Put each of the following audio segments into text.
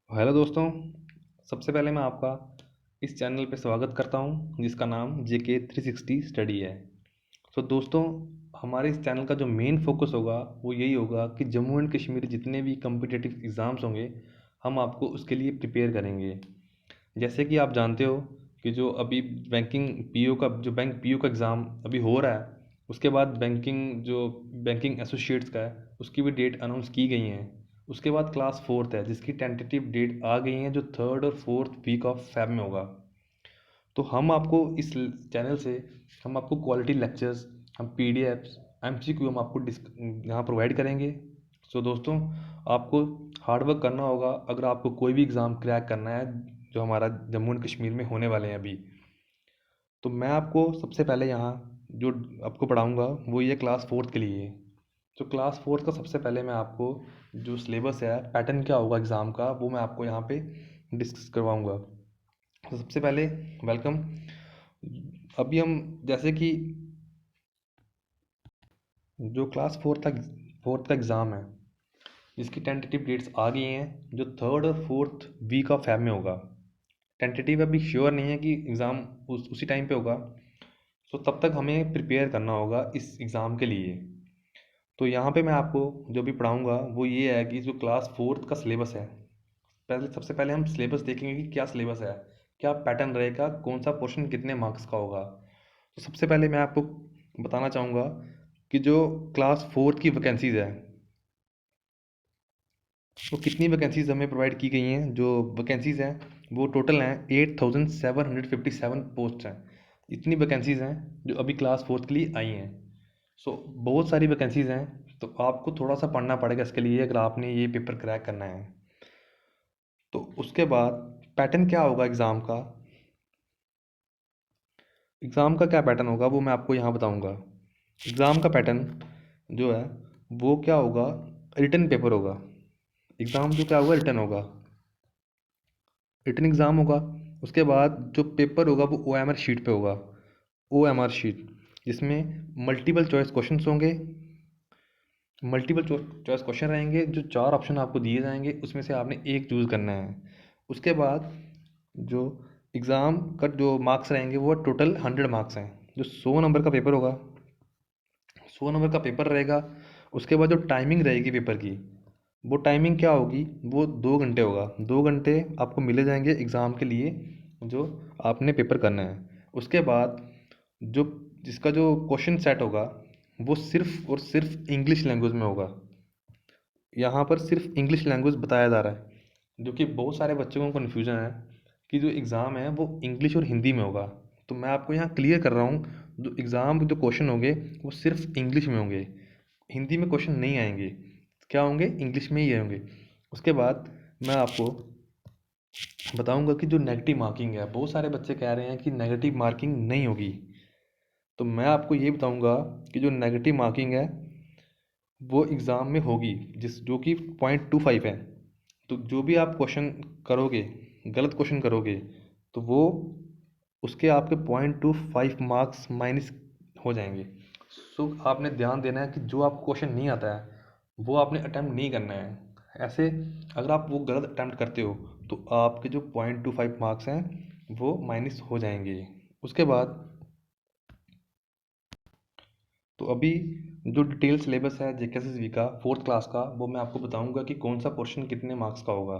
Hello दोस्तों। सबसे पहले मैं आपका इस चैनल पे स्वागत करता हूँ जिसका नाम JK 360 स्टडी है। तो दोस्तों, हमारे इस चैनल का जो मेन फोकस होगा वो यही होगा कि जम्मू एंड कश्मीर जितने भी कम्पिटिटिव एग्ज़ाम्स होंगे हम आपको उसके लिए प्रिपेयर करेंगे। जैसे कि आप जानते हो कि जो अभी बैंक PO का एग्ज़ाम अभी हो रहा है, उसके बाद बैंकिंग एसोसिएट्स का है उसकी भी डेट अनाउंस की गई हैं। उसके बाद क्लास फोर्थ है जिसकी टेंटेटिव डेट आ गई है जो 3rd और 4th वीक ऑफ फेब में होगा। तो हम आपको इस चैनल से हम आपको क्वालिटी लेक्चर्स, हम PDFs, MCQ हम आपको यहाँ प्रोवाइड करेंगे। सो दोस्तों, आपको हार्ड वर्क करना होगा अगर आपको कोई भी एग्ज़ाम क्रैक करना है जो हमारा जम्मू एंड कश्मीर में होने वाले हैं अभी। तो मैं आपको सबसे पहले यहाँ जो आपको पढ़ाऊँगा वो ये क्लास फोर्थ के लिए। तो क्लास फोर्थ का सबसे पहले मैं आपको जो सिलेबस है, पैटर्न क्या होगा एग्ज़ाम का, वो मैं आपको यहाँ पे डिस्कस करवाऊँगा। तो सबसे पहले वेलकम। अभी हम जैसे कि जो क्लास फोर्थ का एग्ज़ाम है जिसकी टेंटेटिव डेट्स आ गई हैं जो 3rd और 4th वीक ऑफ फेब में होगा। टेंटेटिव अभी श्योर नहीं है कि एग्ज़ाम उसी टाइम पे होगा। तो तब तक हमें प्रिपेयर करना होगा इस एग्ज़ाम के लिए। तो यहाँ पे मैं आपको जो भी पढ़ाऊँगा वो ये है कि जो क्लास फोर्थ का सिलेबस है, सबसे पहले हम सिलेबस देखेंगे कि क्या सिलेबस है, क्या पैटर्न रहेगा, कौन सा पोर्शन कितने मार्क्स का होगा। तो सबसे पहले मैं आपको बताना चाहूँगा कि जो क्लास फोर्थ की वैकेंसीज़ है वो कितनी वैकेंसीज़ हमें प्रोवाइड की गई हैं। जो वैकेंसीज़ हैं वो टोटल हैं 8757 पोस्ट हैं। इतनी वैकेंसीज़ हैं जो अभी क्लास फोर्थ के लिए आई हैं। सो बहुत सारी वैकेंसीज़ हैं, तो आपको थोड़ा सा पढ़ना पड़ेगा इसके लिए अगर आपने ये पेपर क्रैक करना है। तो उसके बाद पैटर्न क्या होगा एग्ज़ाम का क्या पैटर्न होगा वो मैं आपको यहाँ बताऊँगा। एग्ज़ाम का पैटर्न जो है वो क्या होगा, रिटन पेपर होगा। एग्ज़ाम जो क्या होगा, रिटन होगा, रिटन एग्ज़ाम होगा। उसके बाद जो पेपर होगा वो OMR शीट पे होगा। OMR शीट जिसमें मल्टीपल चॉइस क्वेश्चंस होंगे। मल्टीपल चॉइस क्वेश्चन रहेंगे, जो 4 ऑप्शन आपको दिए जाएंगे उसमें से आपने एक चूज़ करना है। उसके बाद जो एग्ज़ाम का जो मार्क्स रहेंगे वो टोटल 100 मार्क्स हैं। जो 100 नंबर का पेपर होगा, 100 नंबर का पेपर रहेगा। उसके बाद जो टाइमिंग रहेगी पेपर की, वो टाइमिंग क्या होगी, वो 2 घंटे होगा। 2 घंटे आपको मिले जाएंगे एग्ज़ाम के लिए जो आपने पेपर करना है। उसके बाद जो जिसका जो क्वेश्चन सेट होगा वो सिर्फ और सिर्फ इंग्लिश लैंग्वेज में होगा। यहाँ पर सिर्फ इंग्लिश लैंग्वेज बताया जा रहा है, जो कि बहुत सारे बच्चों को कन्फ्यूजन है कि जो एग्ज़ाम है वो इंग्लिश और हिंदी में होगा। तो मैं आपको यहाँ क्लियर कर रहा हूँ, जो एग्ज़ाम के जो क्वेश्चन होंगे वो सिर्फ इंग्लिश में होंगे, हिंदी में क्वेश्चन नहीं आएंगे। क्या होंगे, इंग्लिश में ही होंगे। उसके बाद मैं आपको बताऊंगा कि जो नेगेटिव मार्किंग है, बहुत सारे बच्चे कह रहे हैं कि नेगेटिव मार्किंग नहीं होगी। तो मैं आपको ये बताऊंगा कि जो नेगेटिव मार्किंग है वो एग्ज़ाम में होगी, जो कि 0.25 है। तो जो भी आप क्वेश्चन करोगे, गलत क्वेश्चन करोगे, तो वो उसके आपके 0.25 मार्क्स माइनस हो जाएंगे। सो आपने ध्यान देना है कि जो आपको क्वेश्चन नहीं आता है वो आपने अटैम्प्ट नहीं करना है। ऐसे अगर आप वो गलत अटैम्प्ट करते हो तो आपके जो 0.25 मार्क्स हैं वो माइनस हो जाएंगे। उसके बाद तो अभी जो डिटेल सिलेबस है JKSSB का फोर्थ क्लास का, वो मैं आपको बताऊंगा कि कौन सा पोर्शन कितने मार्क्स का होगा।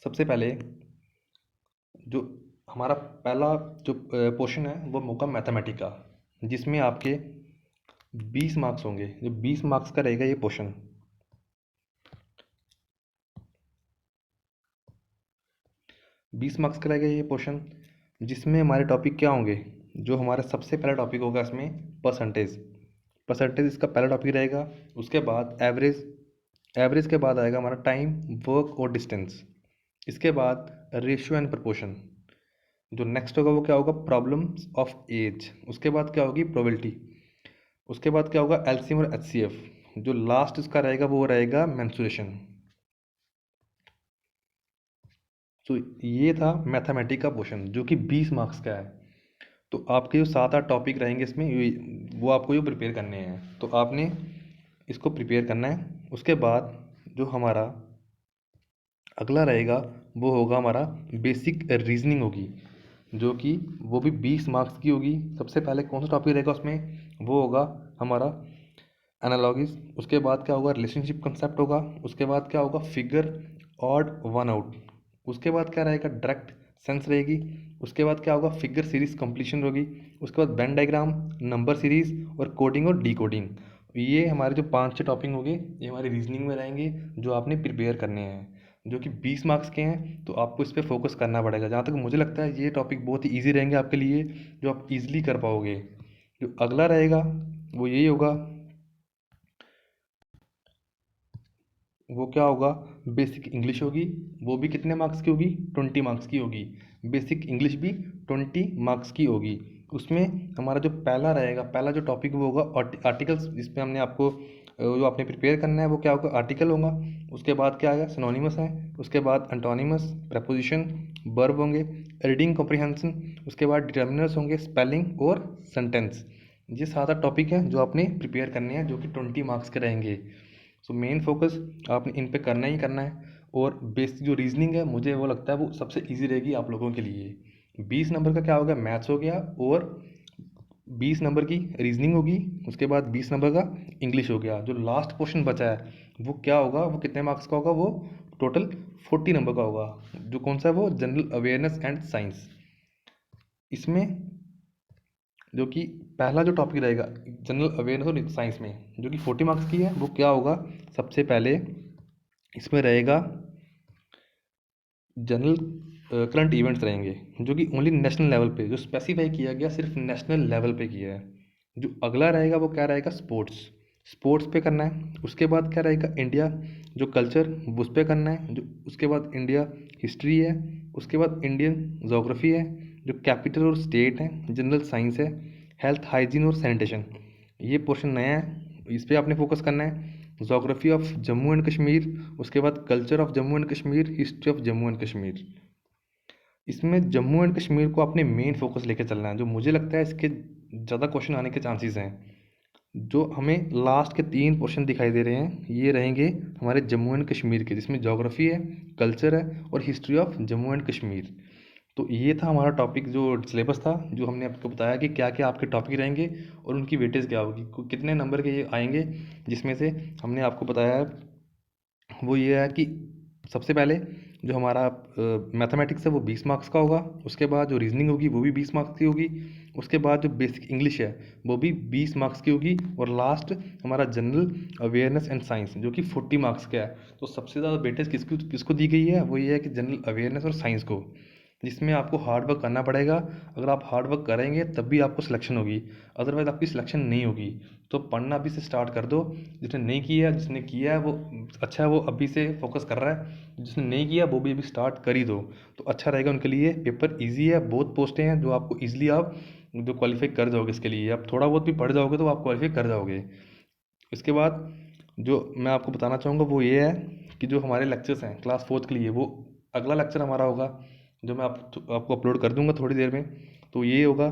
सबसे पहले जो हमारा पहला जो पोर्शन है वो होगा मैथमेटिक्स का, जिसमें आपके 20 मार्क्स होंगे। जो 20 मार्क्स का रहेगा ये पोर्शन, 20 मार्क्स का रहेगा ये पोर्शन, जिसमें हमारे टॉपिक क्या होंगे। जो हमारा सबसे पहला टॉपिक होगा इसमें परसेंटेज। परसेंटेज इसका पहला टॉपिक रहेगा। उसके बाद एवरेज, एवरेज के बाद आएगा हमारा टाइम, वर्क और डिस्टेंस। इसके बाद रेशियो एंड प्रपोर्शन। जो नेक्स्ट होगा वो क्या होगा, प्रॉब्लम्स ऑफ एज। उसके बाद क्या होगी, प्रोबेबिलिटी। उसके बाद क्या होगा, एलसीएम और एचसीएफ। जो लास्ट इसका रहेगा वो रहेगा मेंसुरेशन। तो ये था मैथमेटिक्स का पोर्शन जो कि 20 मार्क्स का है। तो आपके जो 7-8 टॉपिक रहेंगे इसमें वो आपको ये प्रिपेयर करने हैं, तो आपने इसको प्रिपेयर करना है। उसके बाद जो हमारा अगला रहेगा वो होगा हमारा बेसिक रीजनिंग होगी, जो कि वो भी 20 मार्क्स की होगी। सबसे पहले कौन सा टॉपिक रहेगा उसमें, वो होगा हमारा एनालॉगिस। उसके बाद क्या होगा, रिलेशनशिप कंसेप्ट होगा। उसके बाद क्या होगा, फिगर, ऑड, वन आउट। उसके बाद क्या रहेगा, डायरेक्ट सेंस रहेगी। उसके बाद क्या होगा, फिगर सीरीज कंप्लीशन होगी। उसके बाद वेन डायग्राम, नंबर सीरीज और कोडिंग और डिकोडिंग। ये हमारे जो 5-6 टॉपिक होंगे ये हमारे रीजनिंग में रहेंगे, जो आपने प्रिपेयर करने हैं, जो कि 20 मार्क्स के हैं। तो आपको इस पर फोकस करना पड़ेगा। जहाँ तक मुझे लगता है ये टॉपिक बहुत ही ईजी रहेंगे आपके लिए, जो आप इजीली कर पाओगे। जो अगला रहेगा वो यही होगा, वो क्या होगा, बेसिक इंग्लिश होगी। वो भी कितने मार्क्स की होगी, 20 मार्क्स की होगी। बेसिक इंग्लिश भी 20 मार्क्स की होगी। उसमें हमारा जो पहला रहेगा, पहला जो टॉपिक वो होगा आर्टिकल्स, जिसमें हमने आपको जो आपने प्रिपेयर करना है वो क्या होगा, आर्टिकल होगा। उसके बाद क्या आएगा, सिनोनिमस है। उसके बाद एंटोनिमस, प्रपोजिशन, वर्ब होंगे, रीडिंग कॉम्प्रिहेंशन। उसके बाद डिटर्मिनर्स होंगे, स्पेलिंग और सेंटेंस। ये 7 टॉपिक हैं जो आपने प्रिपेयर करने हैं, जो कि 20 मार्क्स के रहेंगे। सो मेन फोकस आपने इन पे करना ही करना है। और बेसिक जो रीजनिंग है मुझे वो लगता है वो सबसे इजी रहेगी आप लोगों के लिए। 20 नंबर का क्या हो गया, मैथ्स हो गया, और 20 नंबर की रीजनिंग होगी। उसके बाद 20 नंबर का इंग्लिश हो गया। जो लास्ट क्वेश्चन बचा है वो क्या होगा, वो कितने मार्क्स का होगा, वो टोटल 40 नंबर का होगा। जो कौन सा है, वो जनरल अवेयरनेस एंड साइंस। इसमें जो कि पहला जो टॉपिक रहेगा जनरल अवेयरनेस और साइंस में, जो कि 40 मार्क्स की है, वो क्या होगा, सबसे पहले इसमें रहेगा जनरल करंट इवेंट्स रहेंगे, जो कि ओनली नेशनल लेवल पे जो स्पेसिफाई किया गया, सिर्फ नेशनल लेवल पे किया है। जो अगला रहेगा वो क्या रहेगा, स्पोर्ट्स। स्पोर्ट्स पे करना है। उसके बाद क्या रहेगा, इंडिया जो कल्चर, उस पे करना है। जो उसके बाद इंडिया हिस्ट्री है। उसके बाद इंडियन जोग्राफी है। जो कैपिटल और स्टेट है, जनरल साइंस है, हेल्थ हाइजीन और सैनिटेशन। ये पोर्शन नया है, इस पे आपने फोकस करना है। Geography of Jammu and Kashmir. उसके बाद culture of Jammu and Kashmir, history of Jammu and Kashmir. इसमें जम्मू एंड कश्मीर को अपने मेन फोकस लेके चलना है। जो मुझे लगता है इसके ज़्यादा क्वेश्चन आने के चांसेस हैं। जो हमें लास्ट के 3 पोर्शन दिखाई दे रहे हैं ये रहेंगे हमारे जम्मू एंड कश्मीर के, जिसमें जोग्राफी है, कल्चर है और history of Jammu and Kashmir. तो ये था हमारा टॉपिक जो सिलेबस था, जो हमने आपको बताया कि क्या क्या आपके टॉपिक रहेंगे और उनकी वेटेज क्या होगी, कितने नंबर के ये आएंगे। जिसमें से हमने आपको बताया है वो ये है कि सबसे पहले जो हमारा मैथमेटिक्स है वो 20 मार्क्स का होगा। उसके बाद जो रीजनिंग होगी वो भी 20 मार्क्स की होगी। उसके बाद जो बेसिक इंग्लिश है वो भी 20 मार्क्स की होगी। और लास्ट हमारा जनरल अवेयरनेस एंड साइंस, जो कि 40 मार्क्स का है। तो सबसे ज़्यादा वेटेज किसको किसको दी गई है, वो ये है कि जनरल अवेयरनेस और साइंस को, जिसमें आपको हार्ड वर्क करना पड़ेगा। अगर आप हार्ड वर्क करेंगे तब भी आपको सिलेक्शन होगी, अदरवाइज़ आपकी सिलेक्शन नहीं होगी। तो पढ़ना अभी से स्टार्ट कर दो। जिसने नहीं किया है, जिसने किया है वो अच्छा है, वो अभी से फोकस कर रहा है। जिसने नहीं किया वो भी अभी स्टार्ट कर ही दो, तो अच्छा रहेगा उनके लिए। पेपर ईजी है, बहुत पोस्टें हैं जो आपको ईजिली आप जो क्वालिफाई कर जाओगे। इसके लिए आप थोड़ा बहुत भी पढ़ जाओगे तो आप क्वालिफाई कर जाओगे। इसके बाद जो मैं आपको बताना चाहूँगा वो ये है कि जो हमारे लेक्चर्स हैं क्लास 4th के लिए, वो अगला लेक्चर हमारा होगा जो मैं आपको अपलोड कर दूंगा थोड़ी देर में। तो ये होगा,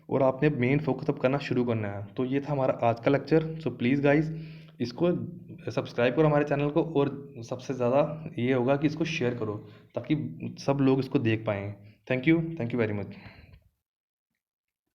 और आपने मेन फोकस अब करना शुरू करना है। तो ये था हमारा आज का लेक्चर। सो प्लीज़ गाइस, इसको सब्सक्राइब करो हमारे चैनल को, और सबसे ज़्यादा ये होगा कि इसको शेयर करो ताकि सब लोग इसको देख पाएँ। Thank you very much.